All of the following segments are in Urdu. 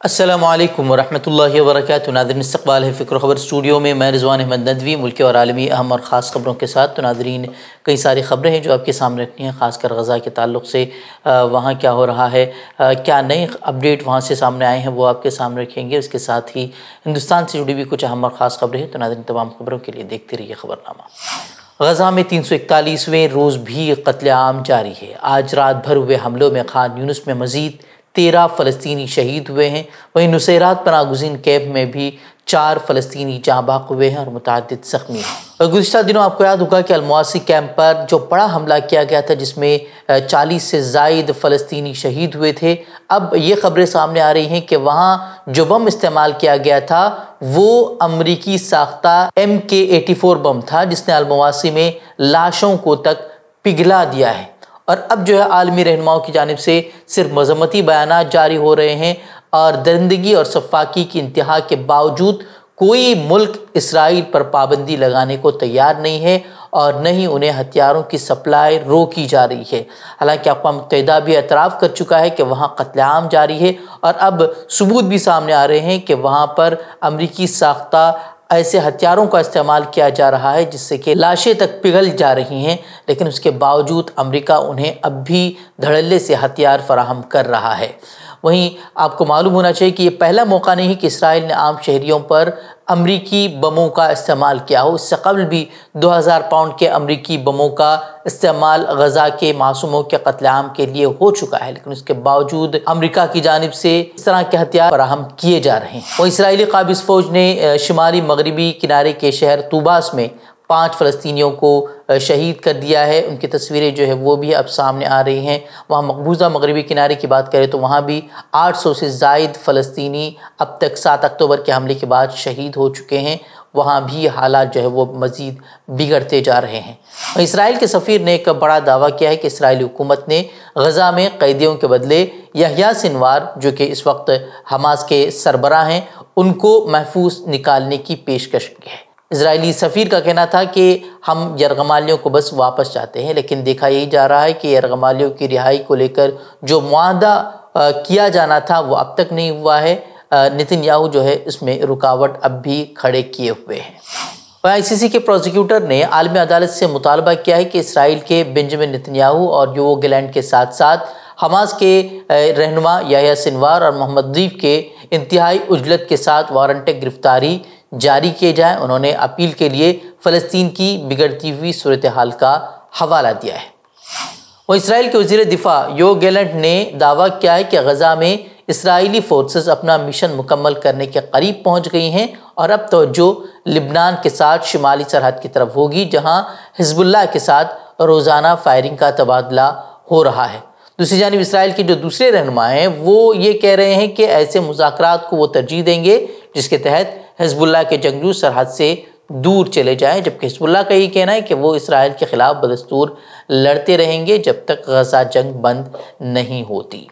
السلام علیکم ورحمۃ اللہ وبرکاتہ۔ ناظرین، استقبال ہے فکر و خبر اسٹوڈیو میں، میں رضوان احمد ندوی، ملکی اور عالمی اہم اور خاص خبروں کے ساتھ۔ تو ناظرین، کئی ساری خبریں ہیں جو آپ کے سامنے رکھنی ہیں، خاص کر غزہ کے تعلق سے وہاں کیا ہو رہا ہے، کیا نئے اپڈیٹ وہاں سے سامنے آئے ہیں، وہ آپ کے سامنے رکھیں گے۔ اس کے ساتھ ہی ہندوستان سے جڑی ہوئی کچھ اہم اور خاص خبریں ہیں۔ تو ناظرین، تمام خبروں کے لیے دیکھتے رہیے خبرنامہ۔ غزہ میں 341ویں روز بھی قتل عام جاری ہے۔ آج رات بھر ہوئے حملوں میں خان یونس میں مزید 13 فلسطینی شہید ہوئے ہیں، وہیں نصیرات پناہ گزین کیمپ میں بھی 4 فلسطینی جاں بحق ہوئے ہیں اور متعدد زخمی ہیں۔ اور گزشتہ دنوں آپ کو یاد ہوگا کہ المواسی کیمپ پر جو بڑا حملہ کیا گیا تھا، جس میں 40 سے زائد فلسطینی شہید ہوئے تھے، اب یہ خبریں سامنے آ رہی ہیں کہ وہاں جو بم استعمال کیا گیا تھا وہ امریکی ساختہ MK-84 بم تھا، جس نے المواسی میں لاشوں کو تک پگھلا دیا ہے۔ اور اب جو ہے عالمی رہنماؤں کی جانب سے صرف مذمتی بیانات جاری ہو رہے ہیں، اور درندگی اور سفاکی کی انتہا کے باوجود کوئی ملک اسرائیل پر پابندی لگانے کو تیار نہیں ہے، اور نہ ہی انہیں ہتھیاروں کی سپلائی روکی جا رہی ہے۔ حالانکہ اقوام متحدہ بھی اعتراف کر چکا ہے کہ وہاں قتل عام جاری ہے، اور اب ثبوت بھی سامنے آ رہے ہیں کہ وہاں پر امریکی ساختہ ایسے ہتھیاروں کا استعمال کیا جا رہا ہے جس سے کہ لاشیں تک پگھل جا رہی ہیں، لیکن اس کے باوجود امریکہ انہیں اب بھی دھڑلے سے ہتھیار فراہم کر رہا ہے۔ وہیں آپ کو معلوم ہونا چاہیے کہ یہ پہلا موقع نہیں کہ اسرائیل نے عام شہریوں پر امریکی بموں کا استعمال کیا ہو۔ اس سے قبل بھی 2000 پاؤنڈ کے امریکی بموں کا استعمال غزہ کے معصوموں کے قتل عام کے لیے ہو چکا ہے، لیکن اس کے باوجود امریکہ کی جانب سے اس طرح کے ہتھیار فراہم کیے جا رہے ہیں۔ وہ اسرائیلی قابض فوج نے شمالی مغربی کنارے کے شہر طوباس میں 5 فلسطینیوں کو شہید کر دیا ہے۔ ان کی تصویریں جو ہے وہ بھی اب سامنے آ رہی ہیں۔ وہاں مقبوضہ مغربی کنارے کی بات کریں تو وہاں بھی 800 سے زائد فلسطینی اب تک 7 اکتوبر کے حملے کے بعد شہید ہو چکے ہیں۔ وہاں بھی حالات جو ہے وہ مزید بگڑتے جا رہے ہیں۔ اسرائیل کے سفیر نے ایک بڑا دعویٰ کیا ہے کہ اسرائیلی حکومت نے غزہ میں قیدیوں کے بدلے یحییٰ سنوار، جو کہ اس وقت حماس کے سربراہ ہیں، ان کو محفوظ نکالنے کی پیشکش کی ہے۔ اسرائیلی سفیر کا کہنا تھا کہ ہم یرغمالیوں کو بس واپس چاہتے ہیں، لیکن دیکھا یہی جا رہا ہے کہ یرغمالیوں کی رہائی کو لے کر جو معاہدہ کیا جانا تھا وہ اب تک نہیں ہوا ہے۔ نتن یاہو جو ہے اس میں رکاوٹ اب بھی کھڑے کیے ہوئے ہیں۔ ICC کے پروسیکیوٹر نے عالمی عدالت سے مطالبہ کیا ہے کہ اسرائیل کے بنجمن نتن یاہو اور یوو گیلینڈ کے ساتھ ساتھ حماس کے رہنما یحییٰ سنوار اور محمد ضیف کے انتہائی عجلت کے ساتھ وارنٹ گرفتاری جاری کیے جائیں۔ انہوں نے اپیل کے لیے فلسطین کی بگڑتی ہوئی صورتحال کا حوالہ دیا ہے۔ وہ اسرائیل کے وزیر دفاع یوو گیلینڈ نے دعویٰ کیا ہے کہ غزہ میں اسرائیلی فورسز اپنا مشن مکمل کرنے کے قریب پہنچ گئی ہیں، اور اب توجہ لبنان کے ساتھ شمالی سرحد کی طرف ہوگی، جہاں حزب اللہ کے ساتھ روزانہ فائرنگ کا تبادلہ ہو رہا ہے۔ دوسری جانب اسرائیل کے جو دوسرے رہنما ہیں وہ یہ کہہ رہے ہیں کہ ایسے مذاکرات کو وہ ترجیح دیں گے جس کے تحت حزب اللہ کے جنگجو سرحد سے دور چلے جائیں، جبکہ حزب اللہ کا یہ کہنا ہے کہ وہ اسرائیل کے خلاف بدستور لڑتے رہیں گے جب تک غزہ جنگ بند نہیں ہوتی۔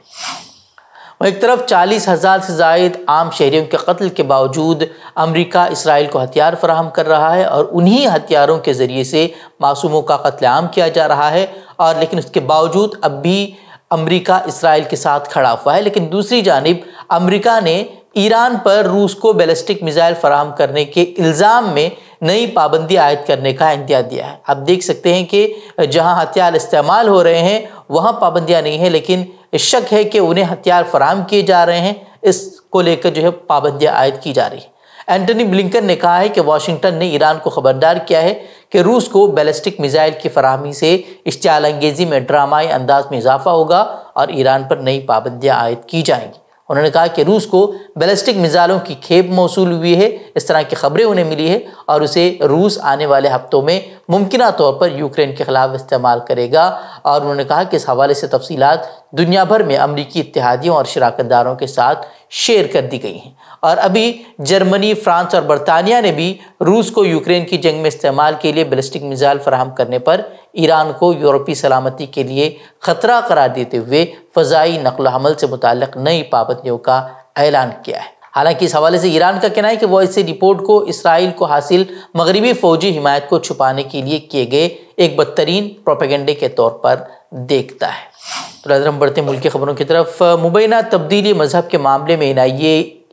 ایک طرف 40,000 سے زائد عام شہریوں کے قتل کے باوجود امریکہ اسرائیل کو ہتھیار فراہم کر رہا ہے، اور انہی ہتھیاروں کے ذریعے سے معصوموں کا قتل عام کیا جا رہا ہے، اور لیکن اس کے باوجود اب بھی امریکہ اسرائیل کے ساتھ کھڑا ہوا ہے۔ لیکن دوسری جانب امریکہ نے ایران پر روس کو بیلسٹک میزائل فراہم کرنے کے الزام میں نئی پابندی عائد کرنے کا عندیہ دیا ہے۔ آپ دیکھ سکتے ہیں کہ جہاں ہتھیار استعمال ہو رہے ہیں وہاں پابندیاں نہیں ہیں، لیکن شک ہے کہ انہیں ہتھیار فراہم کیے جا رہے ہیں، اس کو لے کر جو ہے پابندیاں عائد کی جا رہی ہیں۔ اینٹونی بلنکن نے کہا ہے کہ واشنگٹن نے ایران کو خبردار کیا ہے کہ روس کو بیلسٹک میزائل کی فراہمی سے اشتعال انگیزی میں ڈرامائی انداز میں اضافہ ہوگا اور ایران پر نئی پابندیاں عائد کی جائیں گی۔ انہوں نے کہا کہ روس کو بیلسٹک میزائلوں کی کھیپ موصول ہوئی ہے، اس طرح کی خبریں انہیں ملی ہے، اور اسے روس آنے والے ہفتوں میں ممکنہ طور پر یوکرین کے خلاف استعمال کرے گا۔ اور انہوں نے کہا کہ اس حوالے سے تفصیلات دنیا بھر میں امریکی اتحادیوں اور شراکت داروں کے ساتھ شیئر کر دی گئی ہیں۔ اور ابھی جرمنی، فرانس اور برطانیہ نے بھی روس کو یوکرین کی جنگ میں استعمال کے لیے بیلسٹک میزائل فراہم کرنے پر ایران کو یورپی سلامتی کے لیے خطرہ قرار دیتے ہوئے فضائی نقل و حمل سے متعلق نئی پابندیوں کا اعلان کیا ہے۔ حالانکہ اس حوالے سے ایران کا کہنا ہے کہ وہ اس رپورٹ کو اسرائیل کو حاصل مغربی فوجی حمایت کو چھپانے کے لیے کیے گئے ایک بدترین پروپیگنڈے کے طور پر دیکھتا ہے۔ برادر ہم بڑھتے ہیں ملک کی خبروں کی طرف۔ مبینہ تبدیلی مذہب کے معاملے میں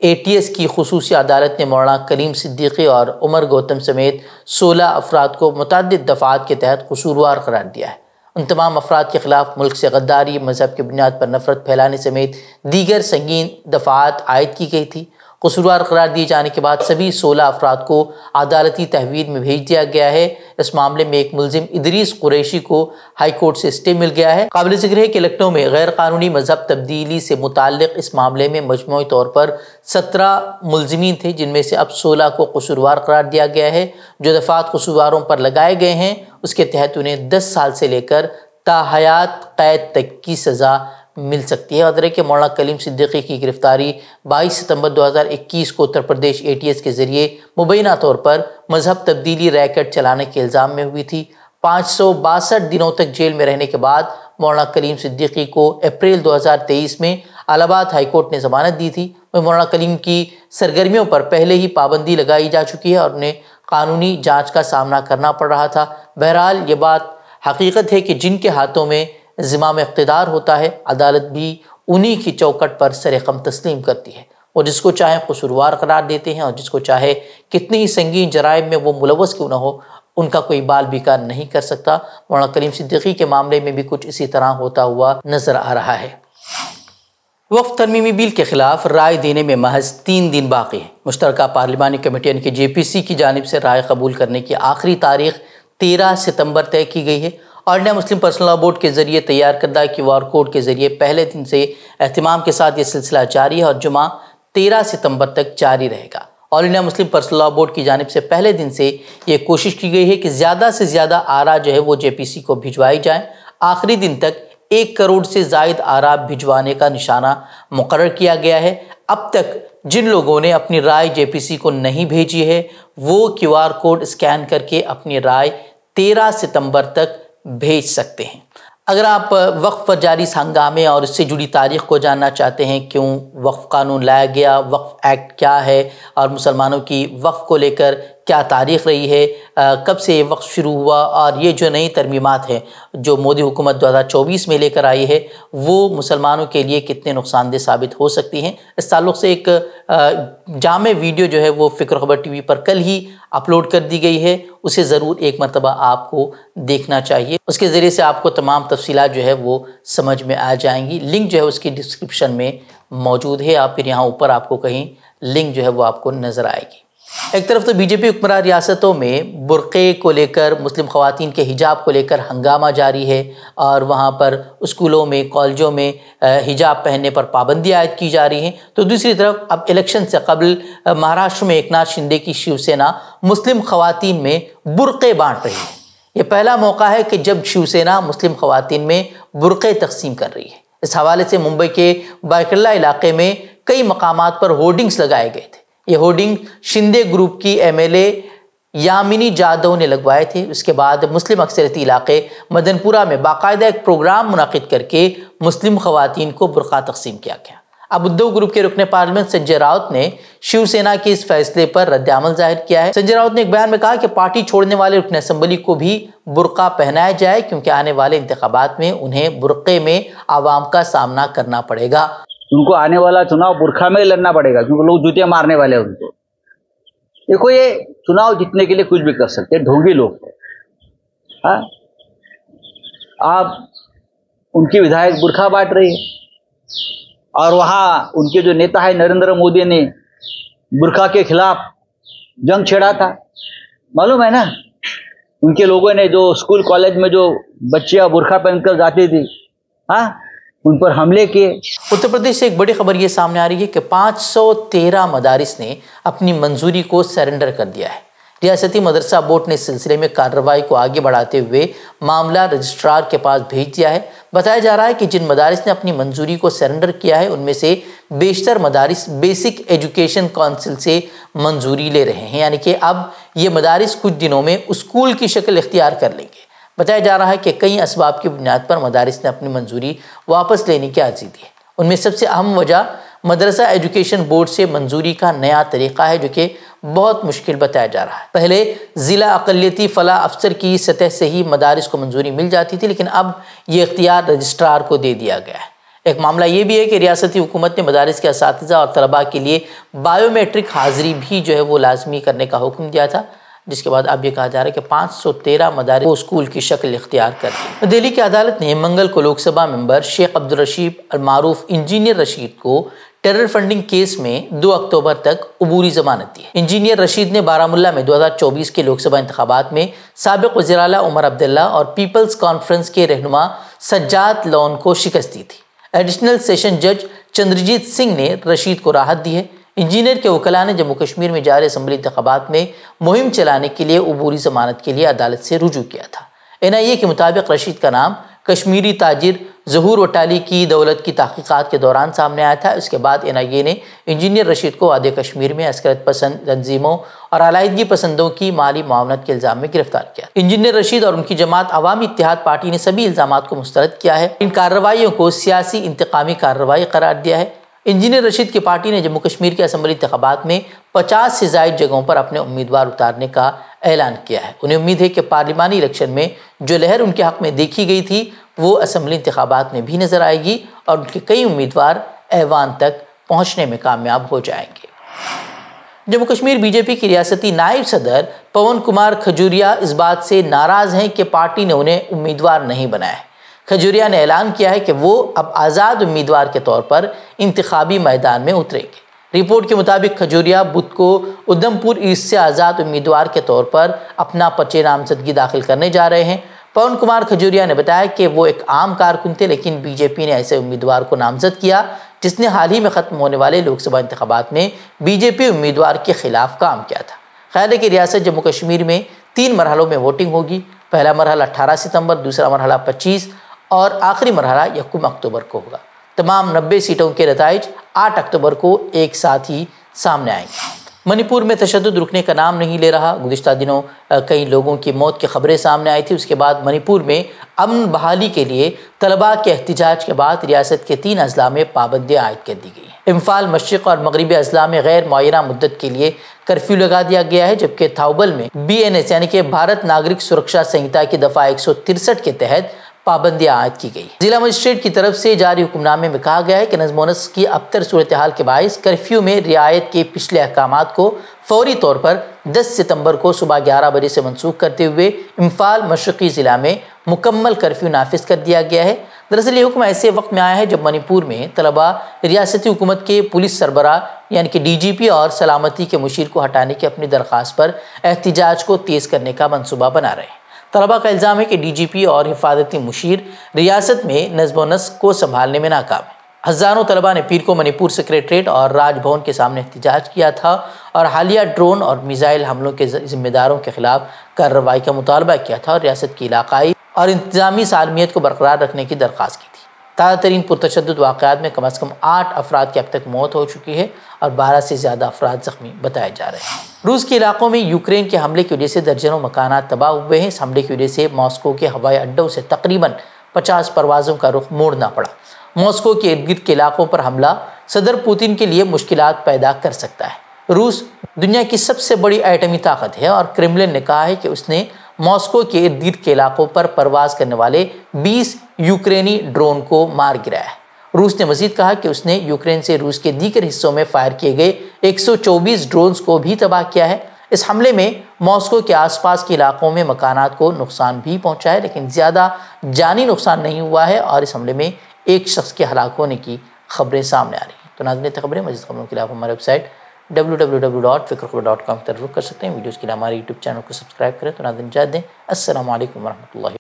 ATS کی خصوصی عدالت نے مولانا کلیم صدیقی اور عمر گوتم سمیت 16 افراد کو متعدد دفعات کے تحت قصوروار قرار دیا ہے۔ ان تمام افراد کے خلاف ملک سے غداری، مذہب کی بنیاد پر نفرت پھیلانے سمیت دیگر سنگین دفعات عائد کی گئی تھی۔ قصوروار قرار دیے جانے کے بعد سبھی 16 افراد کو عدالتی تحویل میں بھیج دیا گیا ہے۔ اس معاملے میں ایک ملزم ادریس قریشی کو ہائی کورٹ سے اسٹے مل گیا ہے۔ قابل ذکر ہے کہ لکھنؤ میں غیر قانونی مذہب تبدیلی سے متعلق اس معاملے میں مجموعی طور پر 17 ملزمین تھے، جن میں سے اب 16 کو قصوروار قرار دیا گیا ہے۔ جو دفعات قصورواروں پر لگائے گئے ہیں اس کے تحت انہیں 10 سال سے لے کر تا حیات قید تک کی سزا مل سکتی ہے۔ اور کہ مولانا کلیم صدیقی کی گرفتاری 22 ستمبر 2021 کو اتر پردیش ATS کے ذریعے مبینہ طور پر مذہب تبدیلی ریکٹ چلانے کے الزام میں ہوئی تھی۔ 562 دنوں تک جیل میں رہنے کے بعد مولانا کلیم صدیقی کو اپریل 2023 میں الہ آباد ہائی کورٹ نے ضمانت دی تھی۔ مولانا کلیم کی سرگرمیوں پر پہلے ہی پابندی لگائی جا چکی ہے اور انہیں قانونی جانچ کا سامنا کرنا پڑ رہا تھا۔ بہرحال یہ بات حقیقت ہے کہ جن کے ہاتھوں میں زمام اقتدار ہوتا ہے، عدالت بھی انہی کی چوکٹ پر سرقم تسلیم کرتی ہے۔ وہ جس کو چاہے قصوروار قرار دیتے ہیں اور جس کو چاہے کتنی ہی سنگین جرائم میں وہ ملوث کیوں نہ ہو، ان کا کوئی بال بیکار نہیں کر سکتا۔ مولانا کلیم صدیقی کے معاملے میں بھی کچھ اسی طرح ہوتا ہوا نظر آ رہا ہے۔ وقف ترمیمی بل کے خلاف رائے دینے میں محض 3 دن باقی ہیں۔ مشترکہ پارلیمانی کمیٹی یعنی کہ JPC کی جانب سے رائے قبول کرنے کی آخری تاریخ 13 ستمبر طے کی گئی ہے۔ آل انڈیا مسلم پرسنل لاء بورڈ کے ذریعے تیار کردہ QR کوڈ کے ذریعے پہلے دن سے اہتمام کے ساتھ یہ سلسلہ جاری ہے اور جمعہ 13 ستمبر تک جاری رہے گا۔ آل انڈیا مسلم پرسنل لاء بورڈ کی جانب سے پہلے دن سے یہ کوشش کی گئی ہے کہ زیادہ سے زیادہ آراء جو ہے وہ JPC کو بھجوائی جائیں۔ آخری دن تک 1 کروڑ سے زائد آراء بھجوانے کا نشانہ مقرر کیا گیا ہے۔ اب تک جن لوگوں نے اپنی رائے JPC کو نہیں بھیجی ہے وہ QR کوڈ اسکین کر کے اپنی رائے 13 ستمبر تک بھیج سکتے ہیں۔ اگر آپ وقف پر جاری اس ہنگامے اور اس سے جڑی تاریخ کو جاننا چاہتے ہیں، کیوں وقف قانون لایا گیا، وقف ایکٹ کیا ہے اور مسلمانوں کی وقف کو لے کر کیا تاریخ رہی ہے، کب سے یہ وقف شروع ہوا اور یہ جو نئی ترمیمات ہیں جو مودی حکومت 2024 میں لے کر آئی ہے وہ مسلمانوں کے لیے کتنے نقصان دہ ثابت ہو سکتی ہیں، اس تعلق سے ایک جامع ویڈیو جو ہے وہ فکر خبر TV پر کل ہی اپلوڈ کر دی گئی ہے، اسے ضرور ایک مرتبہ آپ کو دیکھنا چاہیے۔ اس کے ذریعے سے آپ کو تمام تفصیلات جو ہے وہ سمجھ میں آ جائیں گی۔ لنک جو ہے اس کی ڈسکرپشن میں موجود ہے، آپ پھر یہاں اوپر آپ کو کہیں لنک جو ہے وہ آپ کو نظر آئے گی۔ ایک طرف تو BJP حکمراں ریاستوں میں برقعے کو لے کر، مسلم خواتین کے حجاب کو لے کر ہنگامہ جاری ہے اور وہاں پر اسکولوں میں، کالجوں میں حجاب پہننے پر پابندی عائد کی جا رہی ہیں، تو دوسری طرف اب الیکشن سے قبل مہاراشٹر میں ایکناتھ شندے کی شیو سینا مسلم خواتین میں برقعے بانٹ رہی ہے۔ یہ پہلا موقع ہے کہ جب شیو سینا مسلم خواتین میں برقعے تقسیم کر رہی ہے۔ اس حوالے سے ممبئی کے بائکلہ علاقے میں کئی مقامات پر ہورڈنگز لگائے گئے تھے۔ یہ ہورڈنگ شندے گروپ کی MLA یامنی جادو نے لگوائے تھے۔ اس کے بعد مسلم اکثریتی علاقے مدن پورہ میں باقاعدہ ایک پروگرام منعقد کر کے مسلم خواتین کو برقع تقسیم کیا گیا۔ اب ادھو گروپ کے رکن پارلیمنٹ سنجے راؤت نے شیو سینا کے اس فیصلے پر رد عمل ظاہر کیا ہے۔ سنجے راؤت نے ایک بیان میں کہا کہ پارٹی چھوڑنے والے رکن اسمبلی کو بھی برقع پہنایا جائے کیونکہ آنے والے انتخابات میں انہیں برقعے میں عوام کا سامنا کرنا پڑے گا۔ ان کو آنے والا چناؤ برقع میں لڑنا پڑے گا کیونکہ لوگ جوتیاں مارنے والے ہیں ان کو۔ دیکھو یہ چناؤ جیتنے کے لیے کچھ بھی کر سکتے ہیں، ڈھونگی لوگ ہیں۔ آپ ان کی ودھائک برقع بانٹ رہی ہے اور وہاں ان کے جو نیتا ہے نریندر مودی نے برقع کے خلاف جنگ چھیڑا تھا، معلوم ہے نا۔ ان کے لوگوں نے جو اسکول کالج میں جو بچیاں برقع پہن کر جاتی تھی ان پر حملے کیے۔ اتر پردیش سے ایک بڑی خبر یہ سامنے آ رہی ہے کہ 513 مدارس نے اپنی منظوری کو سرنڈر کر دیا ہے۔ ریاستی مدرسہ بورڈ نے اس سلسلے میں کارروائی کو آگے بڑھاتے ہوئے معاملہ رجسٹرار کے پاس بھیج دیا ہے۔ بتایا جا رہا ہے کہ جن مدارس نے اپنی منظوری کو سرنڈر کیا ہے ان میں سے بیشتر مدارس بیسک ایجوکیشن کونسل سے منظوری لے رہے ہیں، یعنی کہ اب یہ مدارس کچھ دنوں میں اسکول کی شکل اختیار کر لیں گے۔ بتایا جا رہا ہے کہ کئی اسباب کی بنیاد پر مدارس نے اپنی منظوری واپس لینے کی عرضی دی ہے۔ ان میں سب سے اہم وجہ مدرسہ ایجوکیشن بورڈ سے منظوری کا نیا طریقہ ہے جو کہ بہت مشکل بتایا جا رہا ہے۔ پہلے ضلع اقلیتی فلاح افسر کی سطح سے ہی مدارس کو منظوری مل جاتی تھی، لیکن اب یہ اختیار رجسٹرار کو دے دیا گیا ہے۔ ایک معاملہ یہ بھی ہے کہ ریاستی حکومت نے مدارس کے اساتذہ اور طلباء کے لیے بائیو میٹرک حاضری بھی جو ہے وہ لازمی کرنے کا حکم دیا تھا، جس کے بعد اب یہ کہا جا رہا ہے کہ 513 مدارس کو اسکول کی شکل اختیار کر دی۔ دہلی کی عدالت نے منگل کو لوک سبھا ممبر شیخ عبدالرشید المعروف انجینئر رشید کو ٹیرر فنڈنگ کیس میں 2 اکتوبر تک عبوری ضمانت دی ہے۔ انجینئر رشید نے بارہ مولہ میں 2024 کے لوک سبھا انتخابات میں سابق وزیر اعلیٰ عمر عبداللہ اور پیپلز کانفرنس کے رہنما سجاد لون کو شکست دی تھی۔ ایڈیشنل سیشن جج چندرجیت سنگھ نے رشید کو راحت دی ہے۔ انجینئر کے وکلاء نے جموں کشمیر میں جاری اسمبلی انتخابات میں مہم چلانے کے لیے عبوری ضمانت کے لیے عدالت سے رجوع کیا تھا۔ NIA کے مطابق رشید کا نام کشمیری تاجر ظہور وٹالی کی دولت کی تحقیقات کے دوران سامنے آیا تھا۔ اس کے بعد NIA نے انجینئر رشید کو وادی کشمیر میں عسکریت پسند تنظیموں اور علیحدگی پسندوں کی مالی معاونت کے الزام میں گرفتار کیا۔ انجینئر رشید اور ان کی جماعت عوامی اتحاد پارٹی نے سبھی الزامات کو مسترد کیا ہے۔ ان کارروائیوں کو سیاسی انتقامی کارروائی قرار دیا ہے۔ انجینئر رشید کی پارٹی نے جموں کشمیر کے اسمبلی انتخابات میں 50 سے زائد جگہوں پر اپنے امیدوار اتارنے کا اعلان کیا ہے۔ انہیں امید ہے کہ پارلیمانی الیکشن میں جو لہر ان کے حق میں دیکھی گئی تھی وہ اسمبلی انتخابات میں بھی نظر آئے گی اور ان کے کئی امیدوار ایوان تک پہنچنے میں کامیاب ہو جائیں گے۔ جموں کشمیر BJP کی ریاستی نائب صدر پون کمار کھجوریا اس بات سے ناراض ہیں کہ پارٹی نے انہیں امیدوار نہیں بنایا ہے۔ کھجوریا نے اعلان کیا ہے کہ وہ اب آزاد امیدوار کے طور پر انتخابی میدان میں اتریں گے۔ رپورٹ کے مطابق کھجوریا بدھ کو ادھم پور ایسٹ سے آزاد امیدوار کے طور پر اپنا پرچہ نامزدگی داخل کرنے جا رہے ہیں۔ پون کمار کھجوریا نے بتایا کہ وہ ایک عام کارکن تھے، لیکن BJP نے ایسے امیدوار کو نامزد کیا جس نے حال ہی میں ختم ہونے والے لوک سبھا انتخابات میں BJP امیدوار کے خلاف کام کیا تھا۔ خیال ہے کہ ریاست جموں کشمیر میں 3 مرحلوں میں ووٹنگ ہوگی۔ پہلا مرحلہ 18 ستمبر، دوسرا مرحلہ 25 اور آخری مرحلہ 1 اکتوبر کو ہوگا۔ تمام 90 سیٹوں کے نتائج 8 اکتوبر کو ایک ساتھ ہی سامنے آئیں گے۔ منی پور میں تشدد رکنے کا نام نہیں لے رہا۔ گزشتہ دنوں کئی لوگوں کی موت کی خبریں سامنے آئی تھی۔ اس کے بعد منی پور میں امن بحالی کے لیے طلباء کے احتجاج کے بعد ریاست کے 3 اضلاع میں پابندیاں عائد کر دی گئی ہیں۔ امفال، مشرق اور مغربی اضلاع میں غیر معینہ مدت کے لیے کرفیو لگا دیا گیا ہے، جبکہ تھاؤبل میں BNS یعنی کہ بھارت ناگرک سرکشا سنہتا کی دفعہ 163 کے تحت پابندیاں عائد کی گئی۔ ضلع مجسٹریٹ کی طرف سے جاری حکم نامے میں کہا گیا ہے کہ نظم و نسق کی ابتر صورتحال کے باعث کرفیو میں رعایت کے پچھلے احکامات کو فوری طور پر 10 ستمبر کو صبح 11 بجے سے منسوخ کرتے ہوئے امفال مشرقی ضلع میں مکمل کرفیو نافذ کر دیا گیا ہے۔ دراصل یہ حکم ایسے وقت میں آیا ہے جب منی پور میں طلباء ریاستی حکومت کے پولیس سربراہ یعنی کہ DGP اور سلامتی کے مشیر کو ہٹانے کی اپنی درخواست پر احتجاج کو تیز کرنے کا منصوبہ بنا رہے ہیں۔ طلباء کا الزام ہے کہ DGP اور حفاظتی مشیر ریاست میں نظم و نسق کو سنبھالنے میں ناکام ہیں۔ ہزاروں طلباء نے پیر کو منی پور سیکریٹریٹ اور راج بھون کے سامنے احتجاج کیا تھا اور حالیہ ڈرون اور میزائل حملوں کے ذمہ داروں کے خلاف کارروائی کا مطالبہ کیا تھا اور ریاست کی علاقائی اور انتظامی سالمیت کو برقرار رکھنے کی درخواست کی تھی۔ تازہ ترین پرتشدد واقعات میں کم از کم 8 افراد کی اب تک موت ہو چکی ہے اور 12 سے زیادہ افراد زخمی بتائے جا رہے ہیں۔ روس کے علاقوں میں یوکرین کے حملے کی وجہ سے درجنوں مکانات تباہ ہوئے ہیں۔ اس حملے کی وجہ سے ماسکو کے ہوائی اڈوں سے تقریباً 50 پروازوں کا رخ موڑنا پڑا۔ ماسکو کے ارد گرد کے علاقوں پر حملہ صدر پوتن کے لیے مشکلات پیدا کر سکتا ہے۔ روس دنیا کی سب سے بڑی ایٹمی طاقت ہے اور کرملن نے کہا ہے کہ اس نے ماسکو کے ارد گرد کے علاقوں پر پرواز کرنے والے 20 یوکرینی ڈرون کو مار گرایا ہے۔ روس نے مزید کہا کہ اس نے یوکرین سے روس کے دیگر حصوں میں فائر کیے گئے 124 ڈرونز کو بھی تباہ کیا ہے۔ اس حملے میں ماسکو کے آس پاس کے علاقوں میں مکانات کو نقصان بھی پہنچا ہے، لیکن زیادہ جانی نقصان نہیں ہوا ہے اور اس حملے میں ایک شخص کے ہلاک ہونے کی خبریں سامنے آ رہی ہیں۔ تو ناظرین، خبریں مزید خبروں کے لیے آپ ہمارے ویب سائٹ www.fikrkhabar.com پر رخ کر سکتے ہیں۔ ویڈیوز کے لیے ہمارے YouTube چینل کو سبسکرائب کریں۔ تو ناظرین اجازت دیں، السلام علیکم ورحمۃ اللہ۔